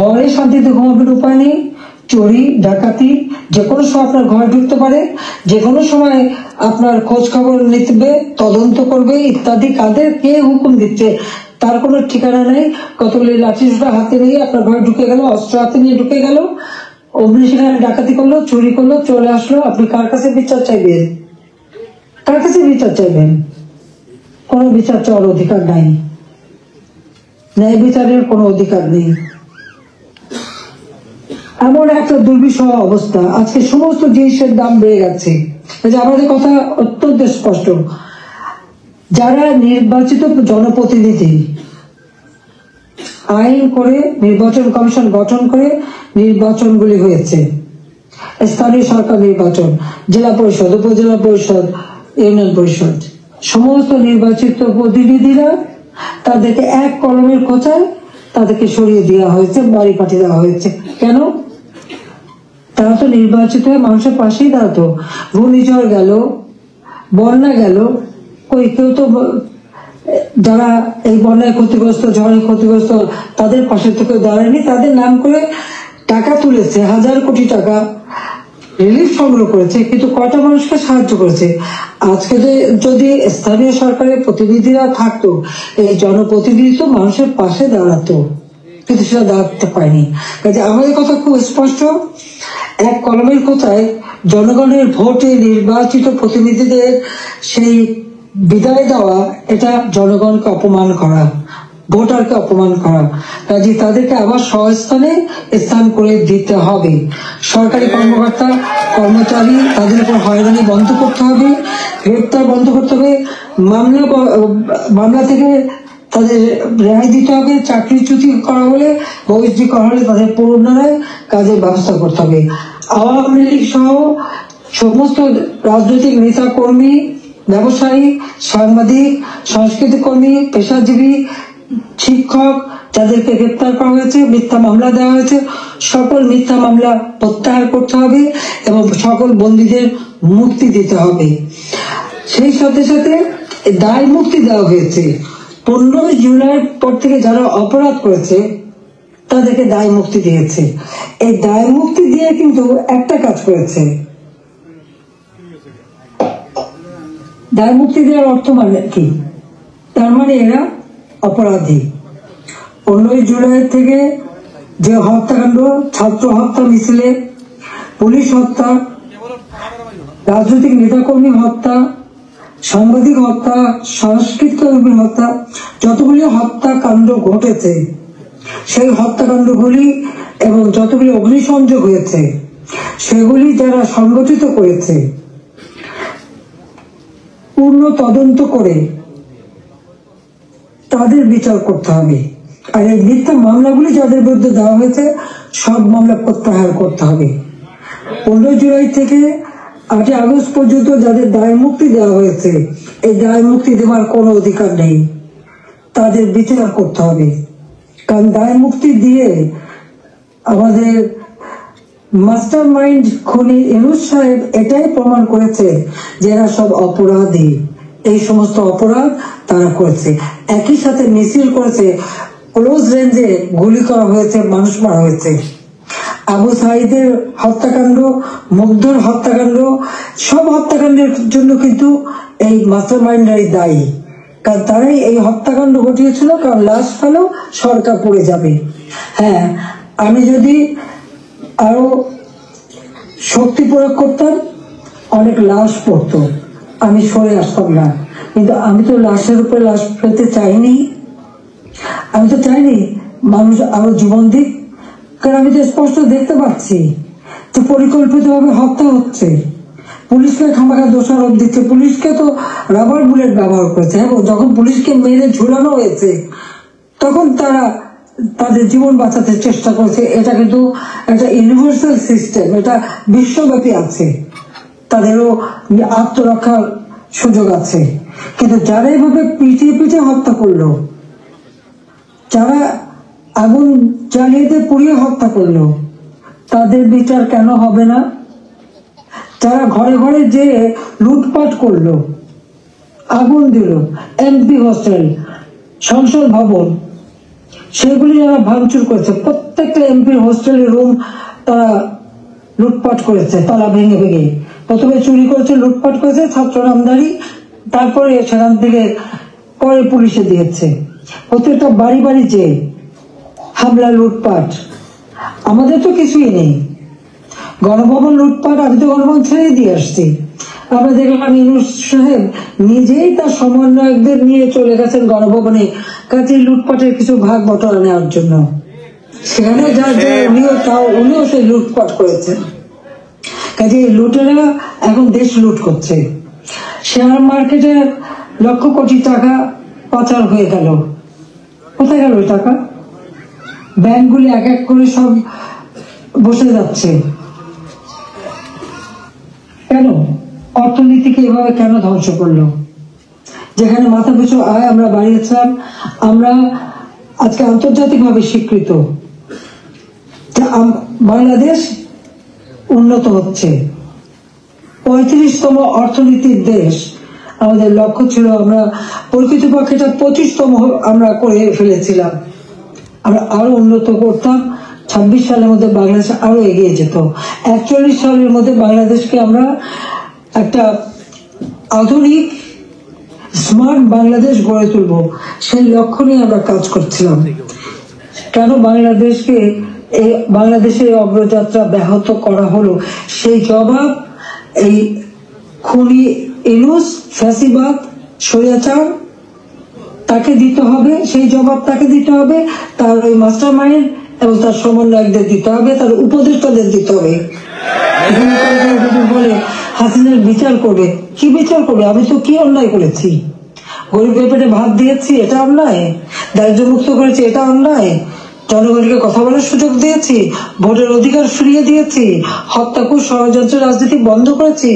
ঘরে শান্তিতে ঘুমাবেন উপায় নেই, চুরি ডাকাতি যে কোনো সময় আপনার ঘরে ঢুকতে পারে, যে কোনো সময় আপনার খোঁজ খবর নিতে, তদন্ত করবে ইত্যাদি। কাদের কে হুকুম দিচ্ছে তার কোনো ঠিকানা নেই। কতগুলি লাঠিসোঁটা হাতে নিয়ে আপনার ঘরে ঢুকে গেল, অস্ত্র হাতে নিয়ে ঢুকে গেল, অমনি সেখানে ডাকাতি করলো, চুরি করলো, চলে আসলো। আপনি কার কাছে বিচার চাইবেন? কার কাছে বিচার চাইবেন? কোনো বিচার চাওয়ার অধিকার নাই, ন্যায় বিচারের কোনো অধিকার নেই। এমন একটা দুর্বিষহ অবস্থা, আজকে সমস্ত জিনিসের দাম বেড়ে গেছে। আমাদের কথা অত্যন্ত স্পষ্ট, যারা নির্বাচিত জনপ্রতিনিধি আইন করে নির্বাচন কমিশন গঠন করে নির্বাচনগুলি হয়েছে, স্থানীয় সরকার নির্বাচন, জেলা পরিষদ, উপজেলা পরিষদ, ইউনিয়ন পরিষদ, সমস্ত নির্বাচিত প্রতিনিধিরা তাদেরকে এক কলমের খোঁচায় তাদেরকে সরিয়ে দেওয়া হয়েছে, বাড়ি পাঠিয়ে দেওয়া হয়েছে। কেন? তারা তো নির্বাচিত হয়ে মানুষের পাশেই দাঁড়াতো। ঘূর্ণিঝড় গেল, বন্যা গেল, কই কেউ তো যারা এই বন্যায় ক্ষতিগ্রস্ত, ঝড়ে ক্ষতিগ্রস্ত তাদের পাশে তো কেউ দাঁড়ায়নি। তাদের নাম করে টাকা তুলেছে, 1000 কোটি টাকা রিলিফ সংগ্রহ করেছে, কিন্তু কয়টা মানুষকে সাহায্য করেছে? আজকে যদি স্থানীয় সরকারের প্রতিনিধিরা থাকতো, এই জনপ্রতিনিধি তো মানুষের পাশে দাঁড়াতো, কিন্তু সেটা দাঁড়াতে পারেনি। কাজে আমাদের কথা খুব স্পষ্ট, এক কলমের কোথায় জনগণের ভোটে নির্বাচিত প্রতিনিধিদের সেই বিদায় দেওয়া, এটা জনগণকে অপমান করা, ভোটারকে অপমান করা। কাজে তাদেরকে আবার স্বস্থানে স্থান করে দিতে হবে। সরকারি কর্মকর্তা কর্মচারী তাদের উপর হয়রানি বন্ধ করতে হবে, গ্রেপ্তার বন্ধ করতে হবে, মামলা থেকে তাদের রেহাই দিতে হবে, চাকরিচ্যুতি করা হলে, বহিষ্কৃত করা হলে তাদের পুনরায় কাজের ব্যবস্থা করতে হবে। আওয়ামী লীগ সহ সমস্ত রাজনৈতিক নেতা কর্মী, ব্যবসায়ী, সাংবাদিক, সংস্কৃতি কর্মী, পেশাজীবী, শিক্ষক যাদেরকে গ্রেপ্তার করা হয়েছে, মিথ্যা মামলা দেওয়া হয়েছে, সকল মিথ্যা মামলা প্রত্যাহার করতে হবে এবং সকল বন্দীদের মুক্তি দিতে হবে। সেই সাথে সাথে দায় মুক্তি দেওয়া হয়েছে। 15 জুলাইয়ের পর থেকে যারা অপরাধ করেছে তাদেরকে দায় মুক্তি দিয়েছে। এই দায় মুক্তি দিয়ে কিন্তু একটা কাজ করেছে, দায় মুক্তি দেওয়ার অর্থ মানে কি? তার মানে এরা অপরাধী। 15 জুলাই থেকে যে হত্যাকাণ্ড, ছাত্র হত্যা মিছিলে, পুলিশ হত্যা, রাজনৈতিক নেতাকর্মী হত্যা, সাংবাদিক হত্যা, সংস্কৃতি কর্মী হত্যা, যতগুলি হত্যাকাণ্ড ঘটেছে, সেই হত্যাকাণ্ডগুলি এবং যতগুলি অগ্নিসংযোগ হয়েছে, সেগুলি যারা সংগঠিত করেছে পূর্ণ তদন্ত করে তাদের বিচার করতে হবে। আর এই মিথ্যা মামলাগুলি যাদের বিরুদ্ধে দেওয়া হয়েছে সব মামলা প্রত্যাহার করতে হবে। 15 জুলাই থেকে 8 আগস্ট পর্যন্ত যাদের দায় মুক্তি দেওয়া হয়েছে, এই দায় মুক্তি দেওয়ার কোনো অধিকার নেই, তাদের বিচার করতে হবে। কারণ দায় মুক্তি দিয়ে আমাদের মাস্টার মাইন্ড খুনি ইউনূস সাহেব এটাই প্রমাণ করেছে যে এরা সব অপরাধী, এই সমস্ত অপরাধ তারা করেছে। একই সাথে মিছিল করেছে, ক্লোজ রেঞ্জে গুলি করা হয়েছে, মানুষ মারা হয়েছে। আবু সাঈদের হত্যাকাণ্ড, মুগ্ধর হত্যাকাণ্ড, সব হত্যাকাণ্ডের জন্য কিন্তু এই মাস্টার মাইন্ডরাই দায়ী। কারণ তারাই এই হত্যাকাণ্ড ঘটিয়েছিল, কারণ লাশ ফেলেও সরকার পড়ে যাবে। হ্যাঁ, আমি যদি আরো শক্তি প্রয়োগ করতাম অনেক লাশ পড়তো, আমি সরে আসতাম না। কিন্তু আমি তো লাশের উপরে লাশ ফেলতে চাইনি, আমি তো চাইনি মানুষ আরো জীবন দিক। কারণ আমি তো স্পষ্ট দেখতে পাচ্ছি তো পরিকল্পিতভাবে হত্যা হচ্ছে, পুলিশকে খামাখা দোষারোপ দিচ্ছে, পুলিশকে তো রাবার বুলেট ব্যবহার করেছে এবং যখন পুলিশকে মেরে ঝুলানো হয়েছে তখন তারা তাদের জীবন বাঁচাতে চেষ্টা করেছে। এটা কিন্তু একটা ইউনিভার্সাল সিস্টেম, এটা বিশ্বব্যাপী আছে, তাদেরও আত্মরক্ষার সুযোগ আছে। কিন্তু যারা এইভাবে পিটিয়ে পিটিয়ে হত্যা করলো, যারা আগুন জ্বালিয়ে দিয়ে পুড়িয়ে হত্যা করলো, তাদের বিচার কেন হবে না? যারা ঘরে ঘরে যে লুটপাট করলো, আগুন দিল, এমপি হোস্টেল, সংসদ ভবন, সেগুলি যারা ভাঙচুর করেছে, প্রত্যেকটা এমপির হোস্টেলের রুম তারা লুটপাট করেছে, তালা ভেঙে ভেঙে। প্রথমে চুরি করেছে, লুটপাট করেছে ছাত্র নামদারি, তারপরে সেখান থেকে পরে পুলিশে দিয়েছে। প্রত্যেকটা বাড়ি বাড়ি যে হামলা, লুটপাট। আমাদের তো কিছুই নেই। গণভবন লুটপাট, আমি তো গণভবন ছেড়ে দিয়ে আসছি। আমরা দেখলাম ইউনূস সাহেব নিজেই তার সমন্বয়কদের নিয়ে চলে গেছেন গণভবনে, কাজে লুটপাটের কিছু ভাগ বটরা নেওয়ার জন্য। সেখানে উনিও সেই লুটপাট করেছেন। কাজে লুটেরা এখন দেশ লুট করছে। শেয়ার মার্কেটে লক্ষ কোটি টাকা পাচার হয়ে গেল। কোথায় গেল ওই টাকা? ব্যাংকগুলি এক এক করে সব বসে যাচ্ছে। কেন? অর্থনীতিকে এভাবে কেন ধ্বংস করলো? যেখানে মাথা পিছু আয় আমরা বাড়িয়েছিলাম, আমরা আজকে আন্তর্জাতিকভাবে স্বীকৃত, বাংলাদেশ উন্নত হচ্ছে, 35তম অর্থনীতির দেশ আমাদের লক্ষ্য ছিল। আমরা প্রকৃতপক্ষে 25তম আমরা করে ফেলেছিলাম। আমরা আরো উন্নত করতাম। 26 সালের মধ্যে বাংলাদেশ আরো এগিয়ে যেত। 41 সালের মধ্যে বাংলাদেশকে আমরা একটা আধুনিক স্মার্ট বাংলাদেশ গড়ে তুলব, সেই লক্ষ্য নিয়ে আমরা কাজ করছিলাম। কেন বাংলাদেশের অগ্রযাত্রা ব্যাহত করা হলো, সেই জবাব এই খুনি ইউনূস, ফ্যাসিবাদ, স্বৈরাচার, তাকে দিতে হবে। সেই জবাব তাকে দিতে হবে, তার ওই মাস্টার মাইন্ড এবং তার সমন্বয়কদের দিতে হবে, তার উপদেষ্টাদের দিতে হবে। বলে হাসিনার বিচার করবে। কি বিচার করবে? আমি তো কি অন্যায় করেছি? গরিবের পেটে ভাত দিয়েছি, এটা অন্যায়? দারিদ্র মুক্ত করেছি, এটা অন্যায়? জনগণকে কথা বলার সুযোগ দিয়েছি, ভোটের অধিকার ফিরিয়ে দিয়েছি, হত্যাকুশ ষড়যন্ত্র রাজনীতি বন্ধ করেছি,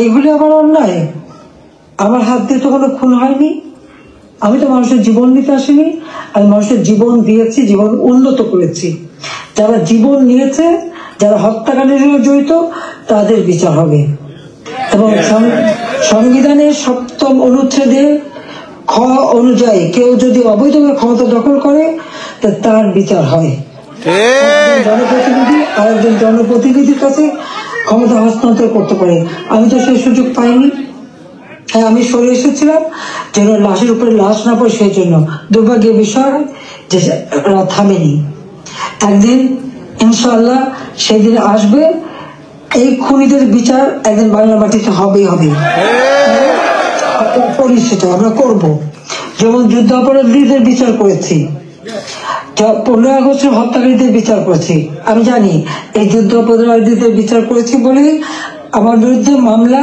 এইগুলি আমার অন্যায়? আমার হাত দিয়ে তো কোনো খুন হয়নি। আমি তো মানুষের জীবন নিতে আসিনি, আমি মানুষের জীবন দিয়েছি, জীবন উন্নত করেছি। যারা জীবন নিয়েছে, যারা হত্যাকাণ্ডের সঙ্গে জড়িত, তাদের বিচার হবে। এবং সংবিধানের 7ম অনুচ্ছেদে খ অনুযায়ী কেউ যদি অবৈধভাবে ক্ষমতা দখল করে, তার বিচার হয়। জনপ্রতিনিধি আরেকজন জনপ্রতিনিধির কাছে ক্ষমতা হস্তান্তর করতে পারে। আমি তো সেই সুযোগ পাইনি। হ্যাঁ, আমি সরে এসেছিলাম যেন লাশের উপরে লাশ না পড়ে, সেই জন্য। দুর্ভাগ্যের বিষয় যে থামেনি। একদিন ইনশাআল্লাহ সেদিন আসবে, এই খুনিদের বিচার একদিন বাংলা মাটিতে হবেই হবে। সেটা আমরা করব। যেমন যুদ্ধ অপরাধীদের বিচার করেছি, 15 আগস্টের হত্যাকারীদের বিচার করেছি। আমি জানি এই যুদ্ধ অপরাধীদের বিচার করেছি বলেই আমার বিরুদ্ধে মামলা,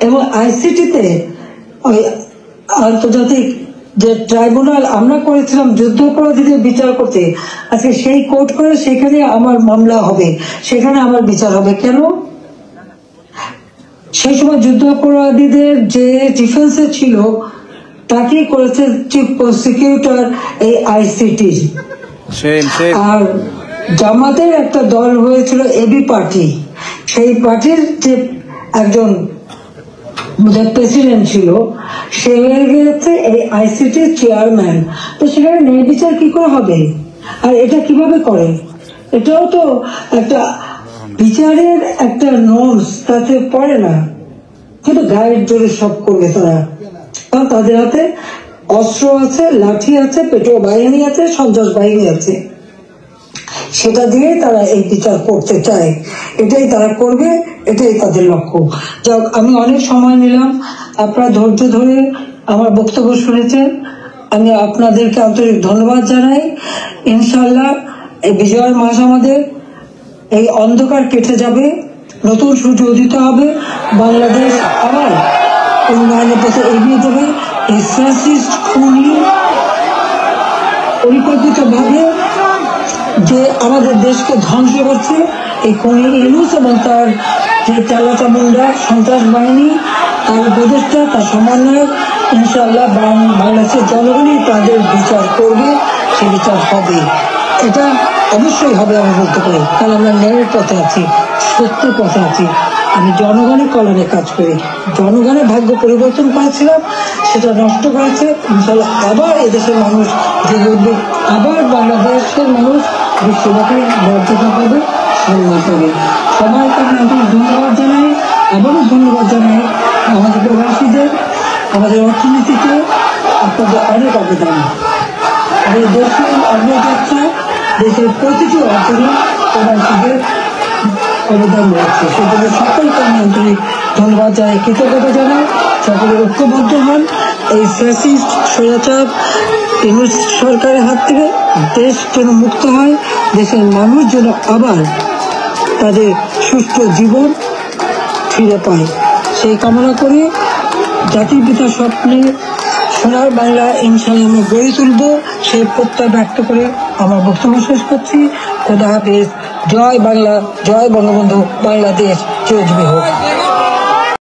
এবং আইসিটিতে ওই আন্তর্জাতিক যে ট্রাইব্যুনাল আমরা করেছিলাম যুদ্ধ অপরাধীদের বিচার করতে, আজকে সেই কোর্ট করে সেখানে আমার মামলা হবে, সেখানে আমার বিচার হবে। কেন? সেই সময় যুদ্ধ অপরাধীদের যে ডিফেন্সে ছিল তাকেই করেছে চিফ প্রসিকিউটর এই আইসিটি। আর জামাতের একটা দল হয়েছিল এবি পার্টি, সেই পার্টির যে একজন প্রেসিডেন্ট ছিল, সে হয়ে গেছে এই আইসিটির চেয়ারম্যান। তো সেখানে ন্যায় বিচার কি করে হবে? আর এটা কিভাবে করে? এটাও তো একটা বিচারের একটা নর্মস, তাতে পড়ে না। কিন্তু গায়ের জোরে সব করবে তারা, কারণ তাদের হাতে অস্ত্র আছে, লাঠি আছে, পেট্রোল বাহিনী আছে, সন্ত্রাস বাহিনী আছে। সেটা দিয়ে তারা এই বিচার করতে চায়, এটাই তারা করবে, এটাই তাদের লক্ষ্য। যাক, আমি অনেক সময় নিলাম, আপনারা ধৈর্য ধরে আমার বক্তব্য শুনেছেন, আমি আপনাদেরকে আন্তরিক ধন্যবাদ জানাই। ইনশাআল্লাহ এই বিজয়ের মাস আমাদের, এই অন্ধকার কেটে যাবে, নতুন সূর্য উদিত হবে, বাংলাদেশ আবার উন্নয়নের পথে এগিয়ে যাবে। এই ফ্যাসিস্ট খুনি পরিকল্পিতভাবে যে আমাদের দেশকে ধ্বংস করছে, এই খুনি ইউনূস এবং তার যে চালাচামুন্ডা সন্ত্রাস বাহিনী, তার উপদেষ্টা, তার সমন্বয়ক, ইনশাআল্লাহ বাংলাদেশের জনগণই তাদের বিচার করবে, সে বিচার হবে। এটা অবশ্যই হবে, আমি বলতে পারি, কারণ আমরা ন্যায়ের পথে আছি, সত্যের পথে আছি। আমি জনগণের কল্যাণে কাজ করি। জনগণের ভাগ্য পরিবর্তন করেছিলাম, সেটা নষ্ট করেছে। ইনশাল্লাহ আবার এদেশের মানুষ যে বলবে, আবার বাংলাদেশের মানুষ বিশ্বব্যাপী মর্যাদা পাবে, সম্মান পাবে। সবার কারণে আমি ধন্যবাদ জানাই, আবারও ধন্যবাদ জানাই আমাদের প্রবাসীদের, আমাদের অর্থনীতিতে আপনাদের অনেক অবদান। আমাদের দেশের অগ্রযাত্রা, দেশের প্রতিটি অঞ্চলে প্রবাসীদের অবদান রয়েছে। সেজন্য সকলকে আমি আন্তরিক ধন্যবাদ জানাই, কৃতজ্ঞতা জানাই। সকলে ঐক্যবদ্ধ হন, এই ফ্যাসিস্ট স্বৈরাচার ইউনিট সরকারের হাত থেকে দেশ যেন মুক্ত হয়, দেশের মানুষ যেন আবার তাদের সুষ্ঠু জীবন ফিরে পায়, সেই কামনা করে জাতির পিতার স্বপ্নে সোনার বাংলা ইনশাআল্লাহ আমরা গড়ে তুলব, সেই প্রত্যয় ব্যক্ত করে আমার বক্তব্য শেষ করছি। খোদা হাফেজ। জয় বাংলা, জয় বঙ্গবন্ধু, বাংলাদেশ চিরজীবী হোক।